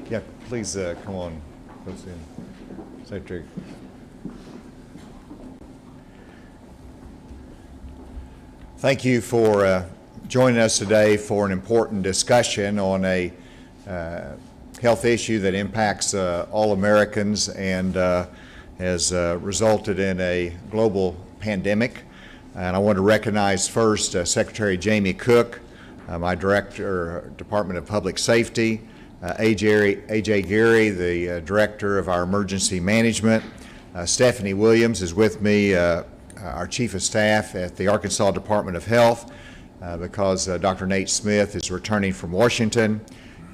Yeah, please come on, folks in. Secretary. Thank you for joining us today for an important discussion on a health issue that impacts all Americans and has resulted in a global pandemic. And I want to recognize first Secretary Jamie Cook, my Director, Department of Public Safety, A.J. Geary, the Director of our Emergency Management. Stephanie Williams is with me, our Chief of Staff at the Arkansas Department of Health, because Dr. Nate Smith is returning from Washington.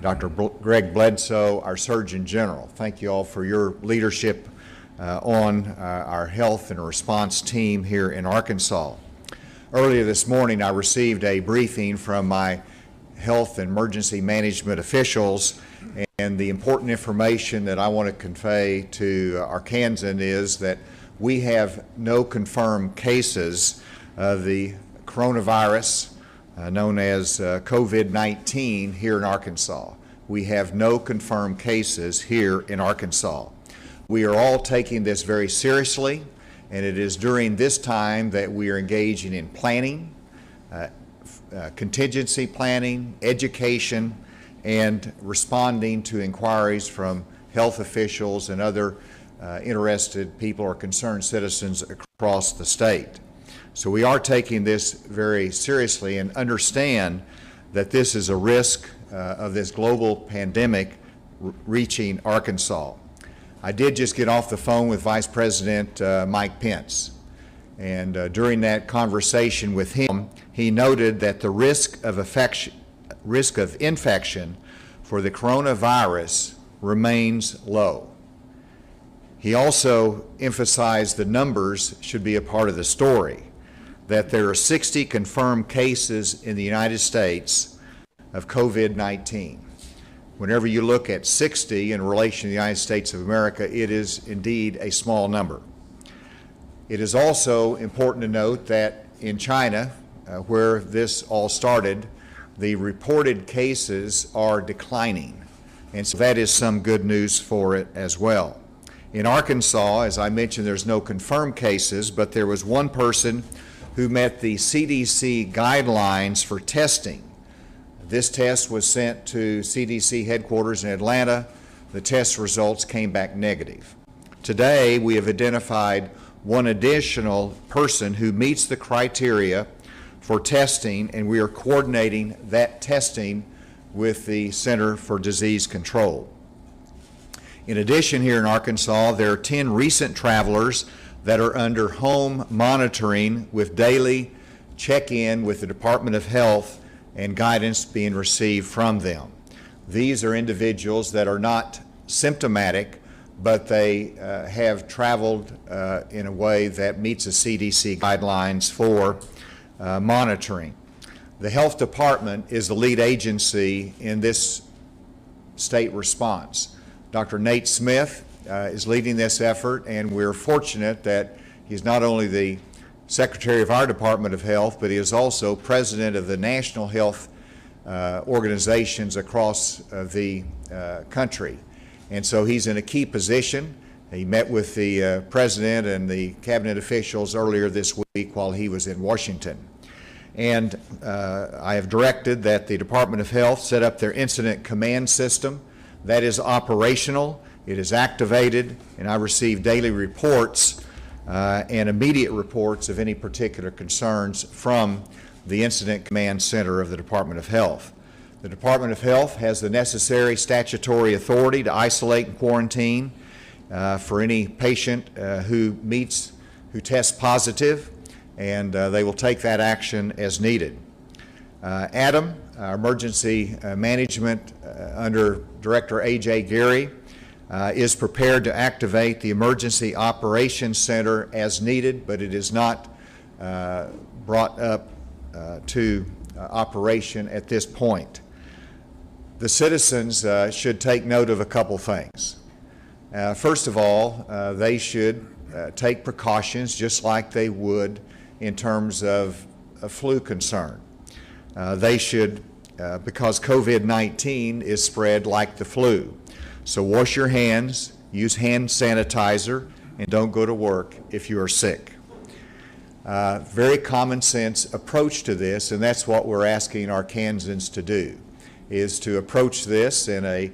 Dr. Greg Bledsoe, our Surgeon General. Thank you all for your leadership on our health and response team here in Arkansas. Earlier this morning, I received a briefing from my health and emergency management officials, and the important information that I want to convey to Arkansans is that we have no confirmed cases of the coronavirus known as COVID-19 here in Arkansas. We have no confirmed cases here in Arkansas. We are all taking this very seriously, and it is during this time that we are engaging in planning, contingency planning, education, and responding to inquiries from health officials and other interested people or concerned citizens across the state. So we are taking this very seriously and understand that this is a risk of this global pandemic reaching Arkansas. I did just get off the phone with Vice President Mike Pence, and during that conversation with him, he noted that the risk of infection for the coronavirus remains low. He also emphasized the numbers should be a part of the story, that there are 60 confirmed cases in the United States of COVID-19. Whenever you look at 60 in relation to the United States of America, it is indeed a small number. It is also important to note that in China, where this all started, the reported cases are declining. And so that is some good news for it as well. In Arkansas, as I mentioned, there's no confirmed cases, but there was one person who met the CDC guidelines for testing. This test was sent to CDC headquarters in Atlanta. The test results came back negative. Today, we have identified one additional person who meets the criteria for testing, and we are coordinating that testing with the Center for Disease Control. In addition, here in Arkansas, there are 10 recent travelers that are under home monitoring with daily check-in with the Department of Health and guidance being received from them. These are individuals that are not symptomatic, but they have traveled in a way that meets the CDC guidelines for monitoring. The Health Department is the lead agency in this state response. Dr. Nate Smith is leading this effort, and we're fortunate that he's not only the Secretary of our Department of Health, but he is also President of the national health organizations across the country. And so he's in a key position. He met with the President and the Cabinet officials earlier this week while he was in Washington. And I have directed that the Department of Health set up their incident command system. That is operational, it is activated, and I receive daily reports and immediate reports of any particular concerns from the Incident Command Center of the Department of Health. The Department of Health has the necessary statutory authority to isolate and quarantine for any patient who tests positive, and they will take that action as needed. Adam, our emergency management under Director A.J. Geary, is prepared to activate the Emergency Operations Center as needed, but it is not brought up to operation at this point. The citizens should take note of a couple things. First of all, they should take precautions just like they would in terms of a flu concern. They should because COVID-19 is spread like the flu. So wash your hands, use hand sanitizer, and don't go to work if you are sick. Very common sense approach to this, and that's what we're asking our Kansans to do, is to approach this in a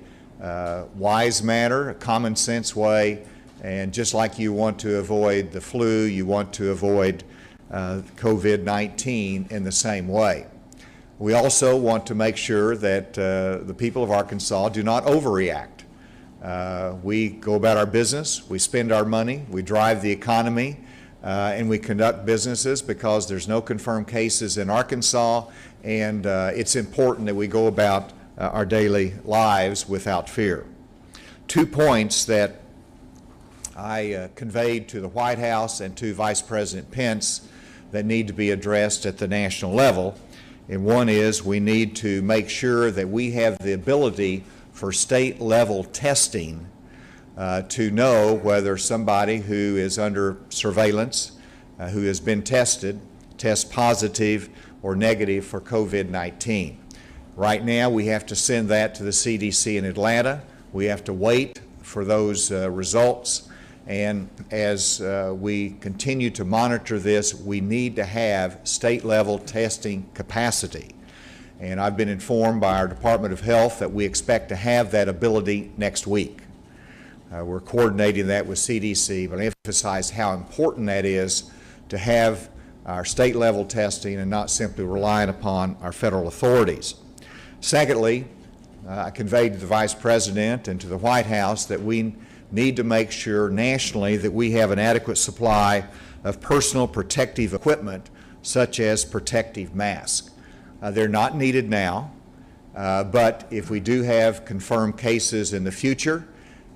wise manner, a common sense way, and just like you want to avoid the flu, you want to avoid COVID-19 in the same way. We also want to make sure that the people of Arkansas do not overreact. We go about our business, we spend our money, we drive the economy, and we conduct businesses because there's no confirmed cases in Arkansas, and it's important that we go about our daily lives without fear. 2 points that I conveyed to the White House and to Vice President Pence that need to be addressed at the national level. And one is we need to make sure that we have the ability for state-level testing to know whether somebody who is under surveillance, who has been tested, tests positive or negative for COVID-19. Right now, we have to send that to the CDC in Atlanta. We have to wait for those results. And as we continue to monitor this, we need to have state-level testing capacity. And I've been informed by our Department of Health that we expect to have that ability next week. We're coordinating that with CDC, but I emphasize how important that is to have our state-level testing and not simply relying upon our federal authorities. Secondly, I conveyed to the Vice President and to the White House that we need to make sure nationally that we have an adequate supply of personal protective equipment, such as protective masks. They're not needed now, but if we do have confirmed cases in the future,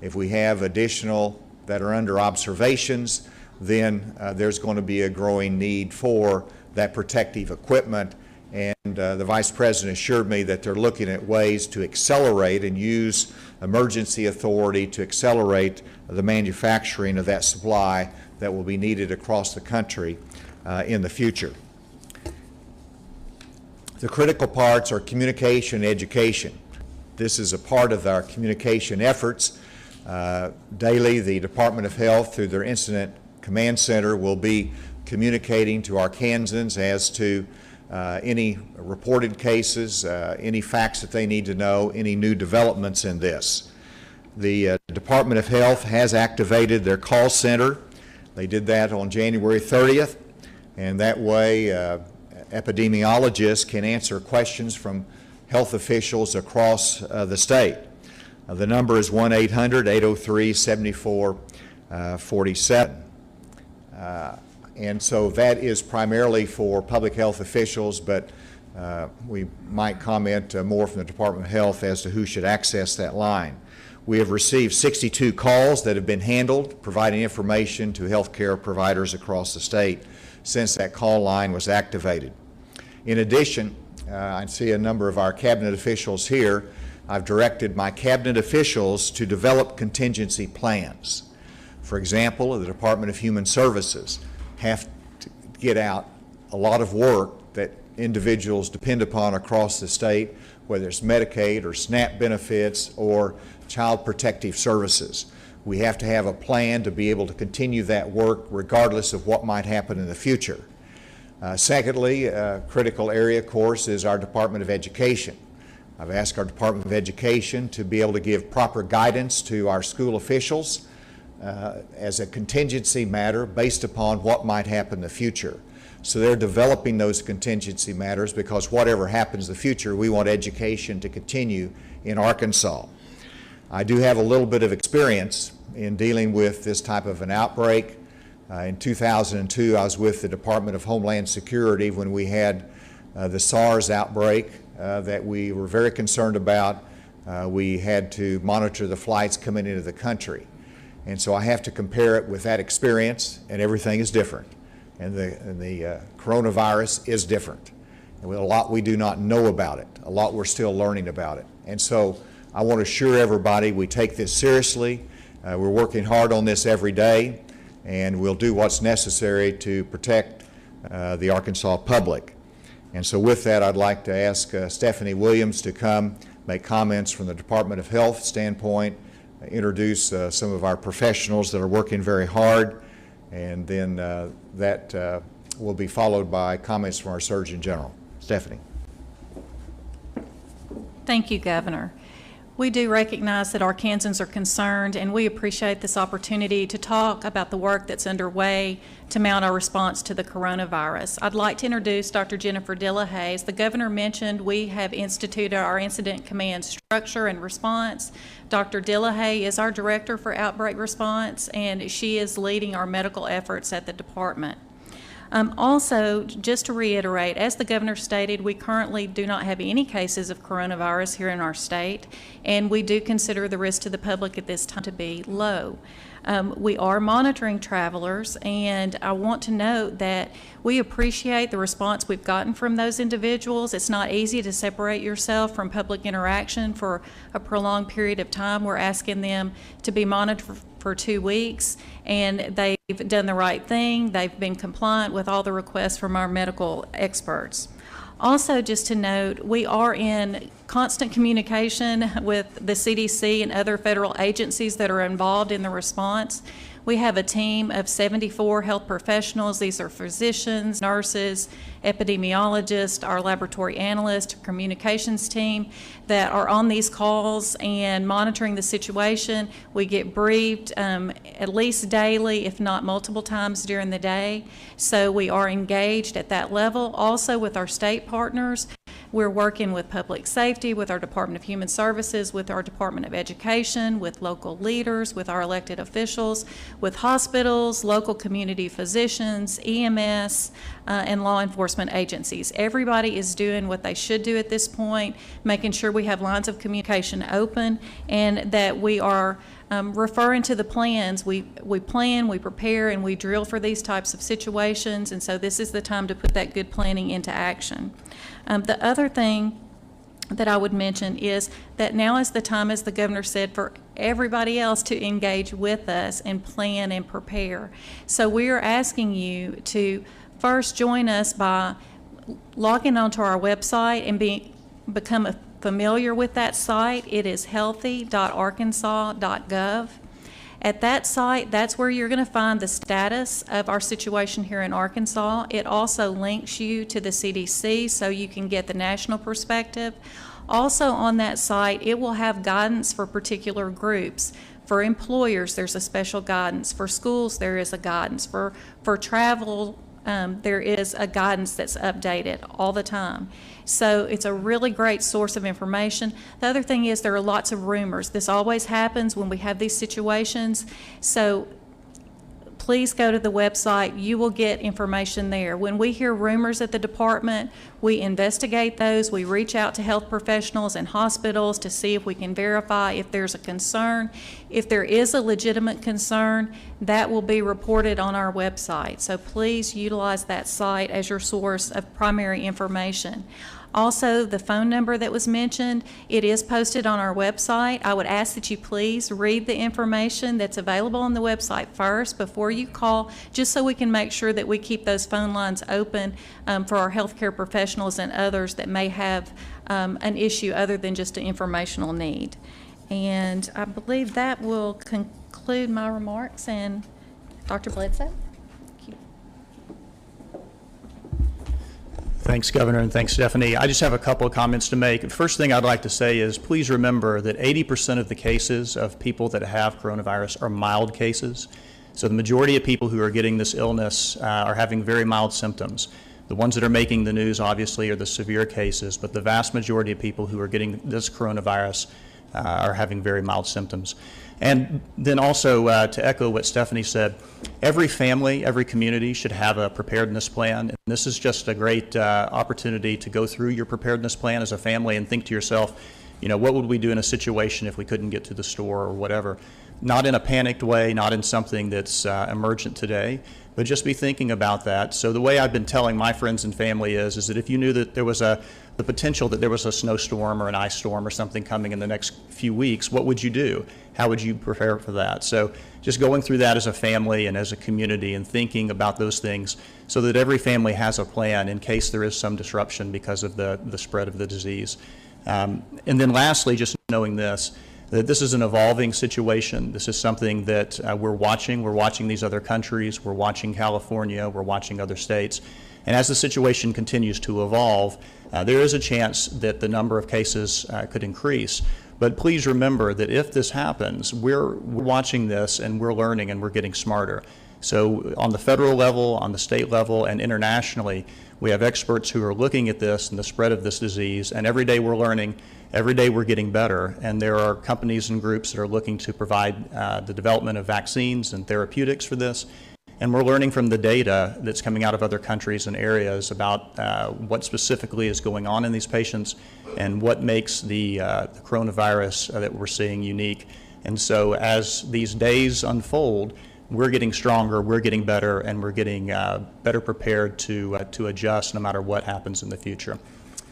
if we have additional that are under observations, then there's going to be a growing need for that protective equipment. And the Vice President assured me that they're looking at ways to accelerate and use emergency authority to accelerate the manufacturing of that supply that will be needed across the country in the future. The critical parts are communication and education. This is a part of our communication efforts. Daily, the Department of Health, through their Incident Command Center, will be communicating to our Kansans as to any reported cases, any facts that they need to know, any new developments in this. The Department of Health has activated their call center. They did that on January 30th, and that way epidemiologists can answer questions from health officials across the state. The number is 1-800-803-7447. And so that is primarily for public health officials, but we might comment more from the Department of Health as to who should access that line. We have received 62 calls that have been handled, providing information to healthcare providers across the state since that call line was activated. In addition, I see a number of our cabinet officials here. I've directed my cabinet officials to develop contingency plans. For example, the Department of Human Services have to get out a lot of work that individuals depend upon across the state, whether it's Medicaid or SNAP benefits or Child Protective Services. We have to have a plan to be able to continue that work regardless of what might happen in the future. Secondly, a critical area, of course, is our Department of Education. I've asked our Department of Education to be able to give proper guidance to our school officials as a contingency matter based upon what might happen in the future. So they're developing those contingency matters because whatever happens in the future, we want education to continue in Arkansas. I do have a little bit of experience in dealing with this type of an outbreak. In 2002, I was with the Department of Homeland Security when we had the SARS outbreak that we were very concerned about. We had to monitor the flights coming into the country. And so I have to compare it with that experience, and everything is different. And the coronavirus is different. And a lot we do not know about it, a lot we're still learning about it. And so I want to assure everybody we take this seriously. We're working hard on this every day, and we'll do what's necessary to protect the Arkansas public. And so with that, I'd like to ask Stephanie Williams to come make comments from the Department of Health standpoint, introduce some of our professionals that are working very hard, and then that will be followed by comments from our Surgeon General. Stephanie. Thank you, Governor. We do recognize that Arkansans are concerned, and we appreciate this opportunity to talk about the work that's underway to mount our response to the coronavirus. I'd like to introduce Dr. Jennifer Dillahay. As the Governor mentioned, we have instituted our Incident Command Structure and Response. Dr. Dillahay is our Director for Outbreak Response, and she is leading our medical efforts at the department. Also, just to reiterate, as the Governor stated, we currently do not have any cases of coronavirus here in our state, and we do consider the risk to the public at this time to be low. We are monitoring travelers, and I want to note that we appreciate the response we've gotten from those individuals. It's not easy to separate yourself from public interaction for a prolonged period of time. We're asking them to be monitored for 2 weeks, and they've done the right thing. They've been compliant with all the requests from our medical experts. Also, just to note, we are in constant communication with the CDC and other federal agencies that are involved in the response. We have a team of 74 health professionals. These are physicians, nurses, epidemiologists, our laboratory analysts, communications team that are on these calls and monitoring the situation. We get briefed at least daily, if not multiple times during the day. So we are engaged at that level. Also with our state partners, we're working with public safety, with our Department of Human Services, with our Department of Education, with local leaders, with our elected officials, with hospitals, local community physicians, EMS, and law enforcement agencies. Everybody is doing what they should do at this point, making sure we have lines of communication open and that we are referring to the plans. We plan, we prepare, and we drill for these types of situations, and so this is the time to put that good planning into action. The other thing that I would mention is that now is the time, as the Governor said, for everybody else to engage with us and plan and prepare. So we are asking you to first join us by logging onto our website and become familiar with that site. It is healthy.arkansas.gov. At that site, that's where you're going to find the status of our situation here in Arkansas. It also links you to the CDC so you can get the national perspective. Also on that site, it will have guidance for particular groups. For employers, there's a special guidance. For schools, there is a guidance. For travel, there is a guidance that's updated all the time. So it's a really great source of information. The other thing is there are lots of rumors. This always happens when we have these situations. So please go to the website. You will get information there. When we hear rumors at the department, we investigate those. We reach out to health professionals and hospitals to see if we can verify if there's a concern. If there is a legitimate concern, that will be reported on our website. So please utilize that site as your source of primary information. Also, the phone number that was mentioned, it is posted on our website. I would ask that you please read the information that's available on the website first before you call, just so we can make sure that we keep those phone lines open for our healthcare professionals and others that may have an issue other than just an informational need. And I believe that will conclude my remarks. And Dr. Bledsoe? Thanks, Governor, and thanks, Stephanie. I just have a couple of comments to make. The first thing I'd like to say is please remember that 80% of the cases of people that have coronavirus are mild cases. So the majority of people who are getting this illness are having very mild symptoms. The ones that are making the news, obviously, are the severe cases, but the vast majority of people who are getting this coronavirus are having very mild symptoms. And then also, to echo what Stephanie said, every family, every community should have a preparedness plan. And this is just a great opportunity to go through your preparedness plan as a family and think to yourself, what would we do in a situation if we couldn't get to the store or whatever? Not in a panicked way, not in something that's emergent today, but just be thinking about that. So the way I've been telling my friends and family is that if you knew that there was the potential that there was a snowstorm or an ice storm or something coming in the next few weeks, what would you do? How would you prepare for that? So just going through that as a family and as a community and thinking about those things so that every family has a plan in case there is some disruption because of the spread of the disease. And then lastly, just knowing this, that this is an evolving situation. This is something that we're watching. We're watching these other countries. We're watching California. We're watching other states. And as the situation continues to evolve, there is a chance that the number of cases could increase. But please remember that if this happens, we're watching this and we're learning and we're getting smarter. So on the federal level, on the state level, and internationally, we have experts who are looking at this and the spread of this disease, and every day we're learning, every day we're getting better, and there are companies and groups that are looking to provide the development of vaccines and therapeutics for this, and we're learning from the data that's coming out of other countries and areas about what specifically is going on in these patients and what makes the coronavirus that we're seeing unique. And so as these days unfold, we're getting stronger, we're getting better, and we're getting better prepared to adjust no matter what happens in the future.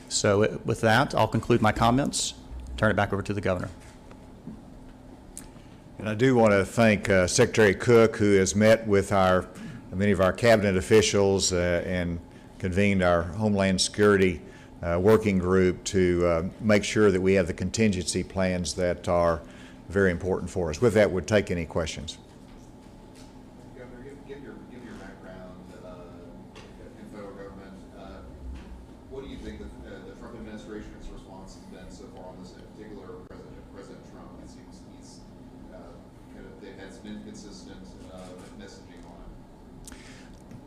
So with that, I'll conclude my comments, turn it back over to the governor. And I do want to thank Secretary Cook, who has met with many of our cabinet officials and convened our Homeland Security working group to make sure that we have the contingency plans that are very important for us. With that, we'll take any questions. Governor, give your background in federal government. What do you think the Trump administration's response has been so far on this, in particular President Trump? It seems he's has been consistent messaging on it.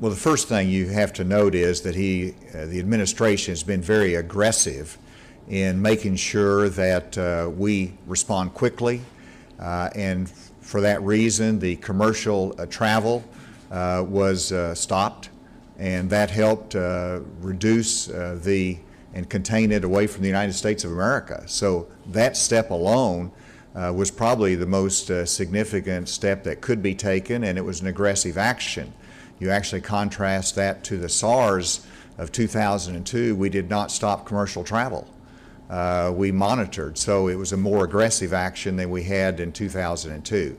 Well, the first thing you have to note is that the administration has been very aggressive in making sure that we respond quickly, and for that reason, the commercial travel was stopped, and that helped reduce and contain it away from the United States of America. So that step alone was probably the most significant step that could be taken, and it was an aggressive action. You actually contrast that to the SARS of 2002. We did not stop commercial travel. We monitored, so it was a more aggressive action than we had in 2002.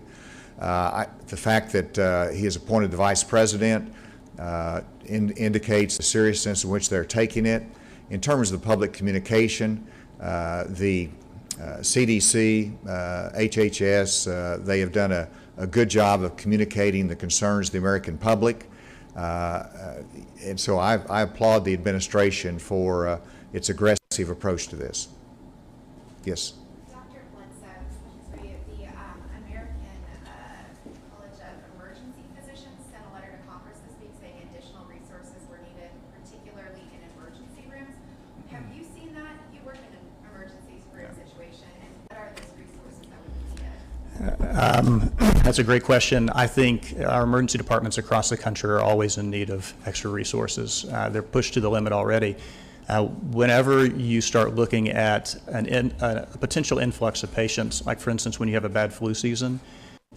The fact that he has appointed the vice president indicates the seriousness in which they're taking it. In terms of the public communication, the CDC, HHS, they have done a good job of communicating the concerns of the American public. And so I applaud the administration for its aggressive approach to this. Yes? Dr. Bledsoe, the American College of Emergency Physicians sent a letter to Congress this week saying additional resources were needed, particularly in emergency rooms. Have you seen that? You work in an emergency room situation, and what are those resources that would be needed? That's a great question. I think our emergency departments across the country are always in need of extra resources. They're pushed to the limit already. Whenever you start looking at a potential influx of patients, like for instance when you have a bad flu season,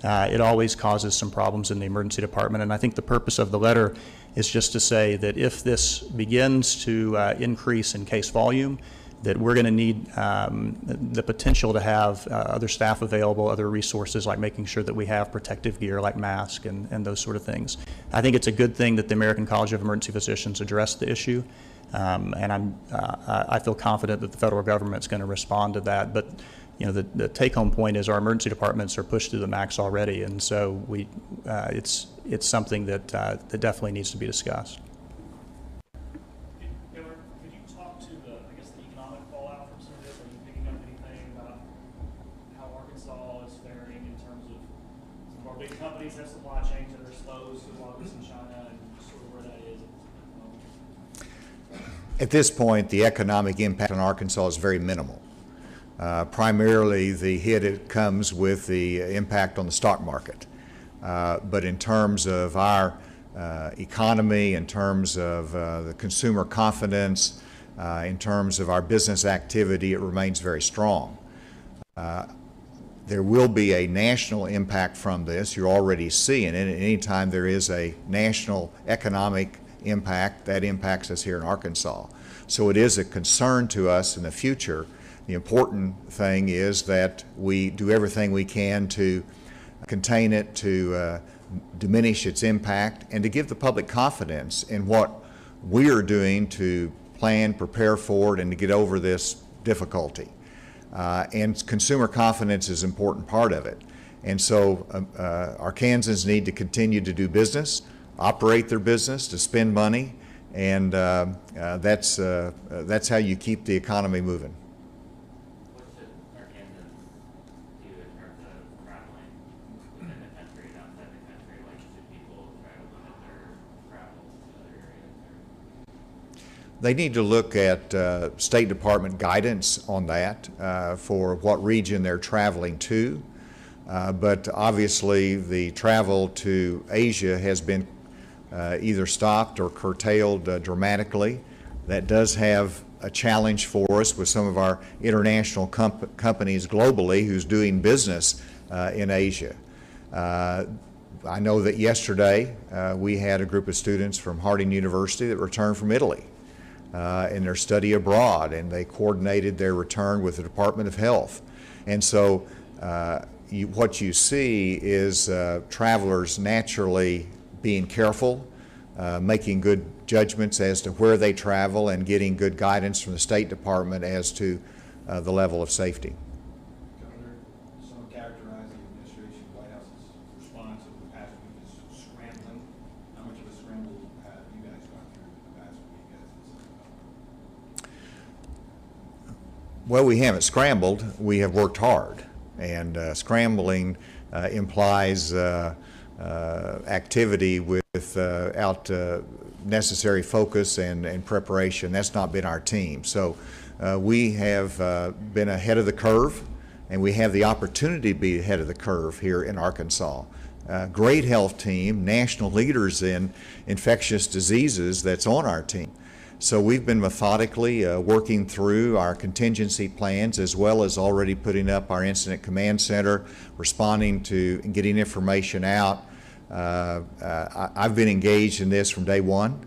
it always causes some problems in the emergency department. And I think the purpose of the letter is just to say that if this begins to increase in case volume, that we're going to need the potential to have other staff available, other resources like making sure that we have protective gear like masks and those sort of things. I think it's a good thing that the American College of Emergency Physicians addressed the issue, and I feel confident that the federal government's going to respond to that. But the take-home point is our emergency departments are pushed to the max already, and so it's something that definitely needs to be discussed. Big companies have supply chains that are exposed to losses in China and sort of where that is at the moment. At this point, the economic impact on Arkansas is very minimal. Primarily, the hit comes with the impact on the stock market. But in terms of our economy, in terms of the consumer confidence, In terms of our business activity, it remains very strong. There will be a national impact from this. You're already seeing it. Anytime there is a national economic impact, that impacts us here in Arkansas. So it is a concern to us in the future. The important thing is that we do everything we can to contain it, to diminish its impact, and to give the public confidence in what we are doing to plan, prepare for it, and to get over this difficulty. And consumer confidence is an important part of it. And so Arkansans need to continue to do business, operate their business, to spend money, and that's how you keep the economy moving. What should Arkansans do in terms of traveling within the country and outside the country? Like, should people try to limit their travel to other areas? They need to look at State Department guidance on that for what region they're traveling to. But obviously the travel to Asia has been either stopped or curtailed dramatically. That does have a challenge for us with some of our international companies globally who's doing business in Asia. I know that yesterday we had a group of students from Harding University that returned from Italy in their study abroad, and they coordinated their return with the Department of Health. And so what you see is travelers naturally being careful, making good judgments as to where they travel, and getting good guidance from the State Department as to the level of safety. Governor, some characterize the administration, White House's response over the past week as scrambling. How much of a scramble have you guys gone through the past week as this? Well, we haven't scrambled. We have worked hard, and scrambling implies activity without necessary focus and preparation. That's not been our team. So we have been ahead of the curve, and we have the opportunity to be ahead of the curve here in Arkansas. Great health team, national leaders in infectious diseases that's on our team. So we've been methodically working through our contingency plans, as well as already putting up our incident command center, responding to and getting information out. I've been engaged in this from day one,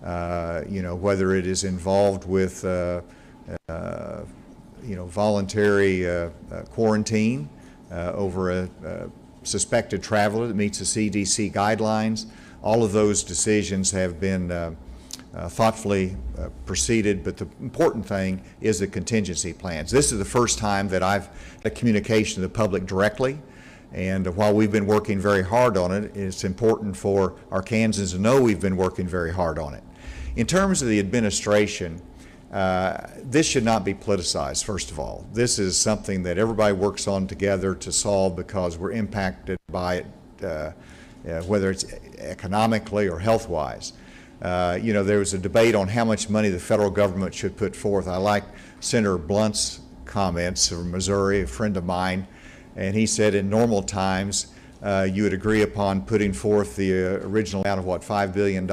whether it is involved with voluntary quarantine over a suspected traveler that meets the CDC guidelines. All of those decisions have been thoughtfully proceeded, but the important thing is the contingency plans. This is the first time that I've had a communication to the public directly, and while we've been working very hard on it, it's important for Arkansans to know we've been working very hard on it. In terms of the administration, this should not be politicized, first of all. This is something that everybody works on together to solve because we're impacted by it, whether it's economically or health-wise. There was a debate on how much money the federal government should put forth. I like Senator Blunt's comments from Missouri, a friend of mine, and he said in normal times you would agree upon putting forth the original amount of, $5 billion,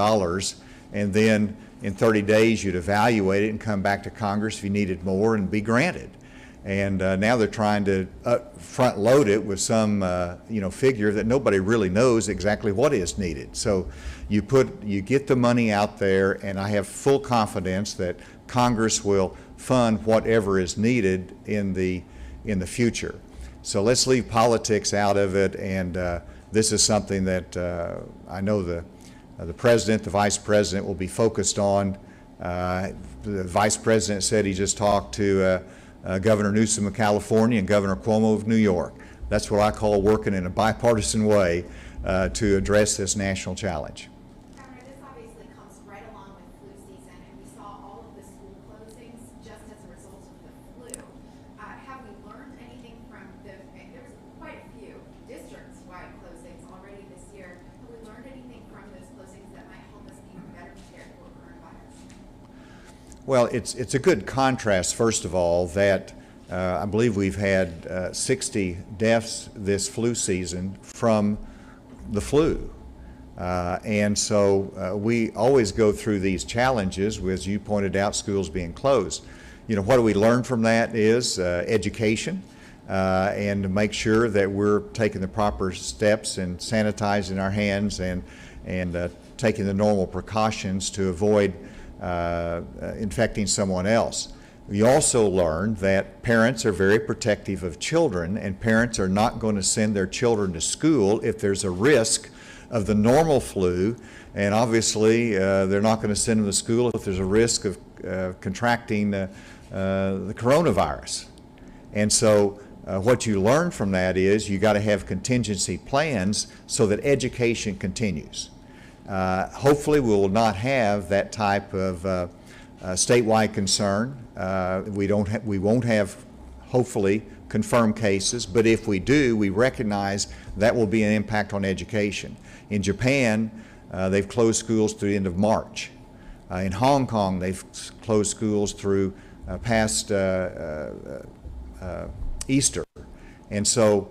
and then in 30 days you'd evaluate it and come back to Congress if you needed more and be granted. And now they're trying to front load it with some figure that nobody really knows exactly what is needed. So you get the money out there, and I have full confidence that Congress will fund whatever is needed in the future. So let's leave politics out of it, and this is something that I know the President, the Vice President will be focused on. The Vice President said he just talked to Governor Newsom of California and Governor Cuomo of New York. That's what I call working in a bipartisan way to address this national challenge. Governor, this obviously comes right along with flu season, and we saw all of the school closings just as a result of the flu. Have we learned anything from there was quite a few district-wide closings already this year. Have we learned anything from those closings that might help us be better prepared for coronavirus? Well, it's a good contrast, first of all, that I believe we've had 60 deaths this flu season from the flu. And so we always go through these challenges, as you pointed out, schools being closed. You know, what do we learn from that is education, and to make sure that we're taking the proper steps and sanitizing our hands and taking the normal precautions to avoid infecting someone else. We also learned that parents are very protective of children, and parents are not going to send their children to school if there's a risk of the normal flu, and obviously they're not going to send them to school if there's a risk of contracting the coronavirus. And so what you learn from that is you got to have contingency plans so that education continues. Hopefully we will not have that type of statewide concern. We won't have, hopefully, confirmed cases, but if we do, we recognize that will be an impact on education. In Japan, they've closed schools through the end of March. In Hong Kong, they've closed schools through past Easter. And so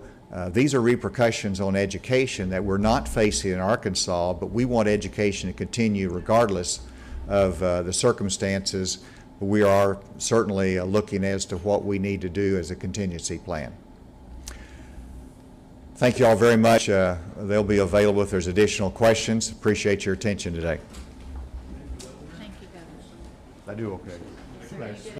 these are repercussions on education that we're not facing in Arkansas, but we want education to continue regardless of the circumstances. We are certainly looking as to what we need to do as a contingency plan. Thank you all very much. They'll be available if there's additional questions. Appreciate your attention today. Thank you, Governor. I do okay.